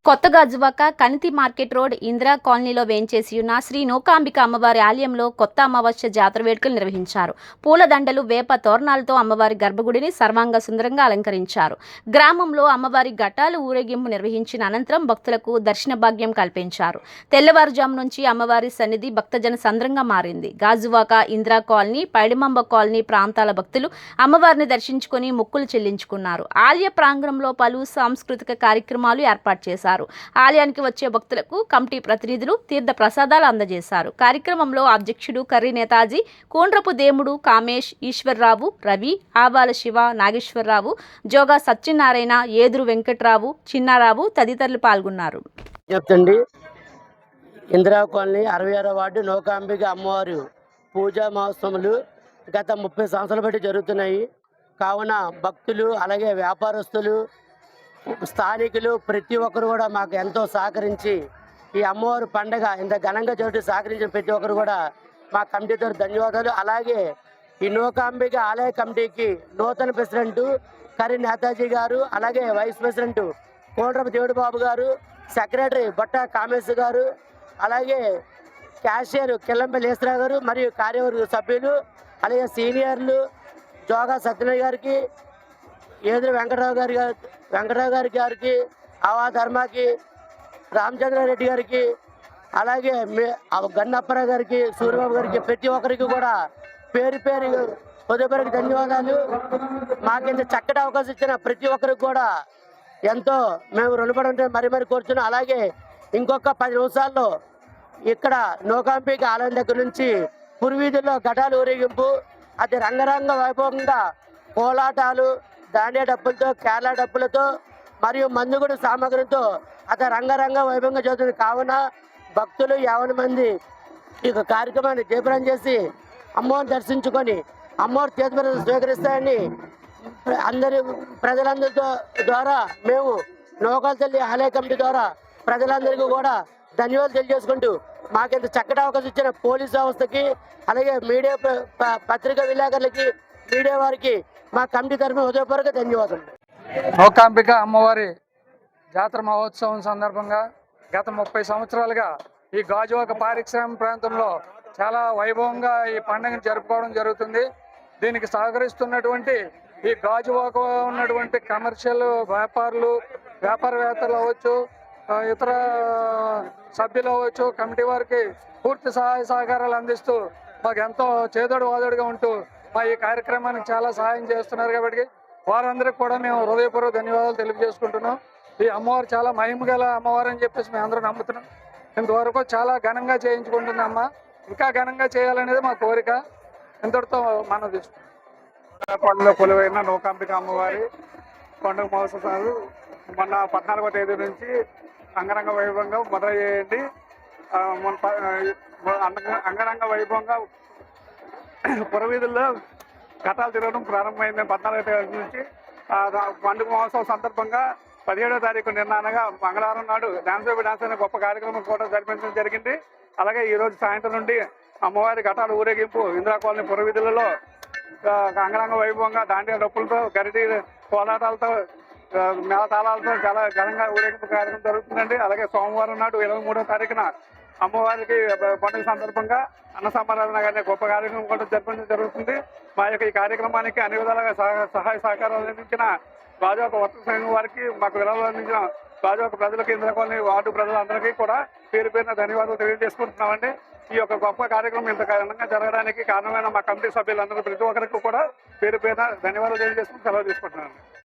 కొత్త గజ్వాక Kanithi market road Indira కాలనీలో వేంచేసి ఉన్న శ్రీ నూకాంబిక అమ్మవారి ఆలయంలో కొత్త అమావాస్య జాతర వేడుకలు నిర్వహించారు. పూలదండలు, వేప తోరణాలతో అమ్మవారి గర్భగుడిని సర్వాంగ సుందరంగా అలంకరించారు. గ్రామంలో అమ్మవారి ఘటాలు ఊరేగింపు నిర్వహించిన అనంతరం భక్తులకు దర్శన భాగ్యం కల్పించారు. తెల్లవారుజాము నుంచి అమ్మవారి సన్నిధి భక్తజన సంద్రంగా మారింది. గాజువాక, ఇందిరా కాలనీ, పైడిమంబ కాలనీ ప్రాంతాల భక్తులు అమ్మవారిని దర్శించుకుని మొక్కులు చెల్లించుకున్నారు. ఆలయ ప్రాంగణంలో పలు సాంస్కృతిక కార్యక్రమాలు ఏర్పాటు చేశారు. ఆలయానికి వచ్చే భక్తులకు కమిటీ ప్రతినిధులు తీర్థ ప్రసాదాలు అందజేశారు. కార్యక్రమంలో అధ్యక్షుడు కర్రి నేతాజీ, కోండ్రపు దేముడు, కామేష్, ఈశ్వర్రావు, రవి, ఆబాల శివ, నాగేశ్వరరావు, జోగా సత్యనారాయణ, ఏదురు వెంకట్రావు, చిన్నారావు తదితరులు పాల్గొన్నారు. చెప్తండి. ఇందిరా కాలనీ 66వ వార్డు నూకాంబిక అమ్మవారు పూజా మహోత్సవాలు గత 30 సంవత్సరాల బట్టి జరుగుతున్నాయి. కావున భక్తులు, అలాగే వ్యాపారస్తులు, స్థానికులు ప్రతి ఒక్కరు కూడా మాకు ఎంతో సహకరించి ఈ అమ్మవారి పండగ ఇంత ఘనంగా జరుగుతూ సహకరించిన ప్రతి ఒక్కరు కూడా మా కమిటీ తరఫున ధన్యవాదాలు. అలాగే ఈ నూకాంబిక ఆలయ కమిటీకి నూతన ప్రెసిడెంట్ కర్రి నేతాజీ గారు, అలాగే వైస్ ప్రెసిడెంట్ కోండ్రపు దేవుడు బాబు గారు, సెక్రటరీ బొట్ట కామేశ్ గారు, అలాగే క్యాషియర్ కిల్లంపల్లి ఈశ్వర గారు మరియు కార్యవర్గ సభ్యులు, అలాగే సీనియర్లు జోగా సత్యనారాయణ గారికి, ఏదురు వెంకటరావు గారికి, ఆవా ధర్మాకి, రామచంద్రారెడ్డి గారికి, అలాగే గన్నప్పరావు గారికి, సూర్యబాబు గారికి, ప్రతి ఒక్కరికి కూడా పేరు పేరు హృదయపూర్వక ధన్యవాదాలు. మాకింత చక్కటి అవకాశం ఇచ్చిన ప్రతి ఒక్కరికి కూడా ఎంతో మేము రుణపడి ఉంటే మరి కోరుచున్నాం. అలాగే ఇంకొక 10 నిమిషాల్లో ఇక్కడ నూకాంబిక ఆలయం దగ్గర నుంచి పుర్వీధుల్లో ఘటాలు ఊరేగింపు అది రంగరంగ వైభవంగా కోలాటాలు, దాండియా డప్పులతో, కేరళ డప్పులతో మరియు మందుగుడు సామాగ్రితో అత రంగరంగ వైభవంగా జరుగుతుంది. కావున భక్తులు 50 మంది ఈ కార్యక్రమాన్ని జయప్రదం చేసి అమ్మవారిని దర్శించుకొని అమ్మవారి తీర్థ స్వీకరిస్తారని ప్రజలందరితో ద్వారా మేము నూకాల తల్లి ఆలయ కమిటీ ద్వారా ప్రజలందరికీ కూడా ధన్యవాదాలు తెలియజేసుకుంటూ మాకింత చక్కటి అవకాశం ఇచ్చిన పోలీస్ వ్యవస్థకి, అలాగే మీడియా పత్రికా విలేకరులకి, మీడియా వారికి మా కమిటీ తరఫున హృదయపూర్వక ధన్యవాదాలు. నూకాంబిక అమ్మవారి జాతర మహోత్సవం సందర్భంగా గత 30 సంవత్సరాలుగా ఈ గాజువాక పారిశ్రామిక ప్రాంతంలో చాలా వైభవంగా ఈ పండుగను జరుపుకోవడం జరుగుతుంది. దీనికి సహకరిస్తున్నటువంటి ఈ గాజువాక ఉన్నటువంటి కమర్షియల్ వ్యాపారులు, వ్యాపారవేత్తలు అవ్వచ్చు, ఇతర సభ్యులు అవ్వచ్చు, కమిటీ వారికి పూర్తి సహాయ సహకారాలు అందిస్తూ మాకు ఎంతో చేదోడు వాదోడుగా ఉంటూ మా ఈ కార్యక్రమానికి చాలా సహాయం చేస్తున్నారు. కాబట్టి వారందరికీ కూడా మేము హృదయపూర్వక ధన్యవాదాలు తెలియజేసుకుంటున్నాం. ఈ అమ్మవారు చాలా మహిమగల అమ్మవారు అని చెప్పేసి మేము అందరూ నమ్ముతున్నాం. ఇంతవరకు చాలా ఘనంగా చేయించుకుంటుంది అమ్మ. ఇంకా ఘనంగా చేయాలనేది మా కోరిక. ఇంతటితో మనం తీసుకుంటాం. కొండలో కొలువైన నూకాంబిక అమ్మవారి పండుగ మహోత్సవాలు మొన్న 14వ తేదీ నుంచి అంగరంగ వైభవంగా మొదలయ్యేయండి. అంగరంగ వైభవంగా పురవీధుల్లో ఘటాలు తిరగడం ప్రారంభమైంది. 14వ తేదీ నుంచి పండుగ మహోత్సవం సందర్భంగా 17వ తారీఖు నిన్ననగా మంగళవారం నాడు డాన్స్ అనే గొప్ప కార్యక్రమం కూడా జరిపించడం జరిగింది. అలాగే ఈరోజు సాయంత్రం నుండి అమ్మవారి ఘటాలు ఊరేగింపు ఇందిరా కాలనీ పురవీధులలో అంగరంగ వైభవంగా దాండియా డప్పులతో, గరిటి కోలాటాలతో, మేళతాళాలతో చాలా ఘనంగా ఊరేగింపు కార్యక్రమం జరుగుతుందండి. అలాగే సోమవారం నాడు 23వ తారీఖున అమ్మవారికి పండుగ సందర్భంగా అన్న సమారాధన అనే గొప్ప కార్యక్రమం కూడా జరిపించడం జరుగుతుంది. మా యొక్క ఈ కార్యక్రమానికి అన్ని విధాలుగా సహాయ సహకారాలు అందించిన గాజువాక వర్తక సంఘం వారికి, మాకు విరాళాలు అందించిన గాజువాక ప్రజలకు, ఇందిరా కాలనీ వార్డు ప్రజలందరికీ కూడా పేరున ధన్యవాదాలు తెలియజేసుకుంటున్నామండి. ఈ యొక్క గొప్ప కార్యక్రమం ఇంత ఘనంగా జరగడానికి కారణమైన మా కమిటీ సభ్యులందరూ ప్రతి ఒక్కరికి కూడా పేరున ధన్యవాదాలు తెలియజేసుకుని సెలవు తీసుకుంటున్నాను.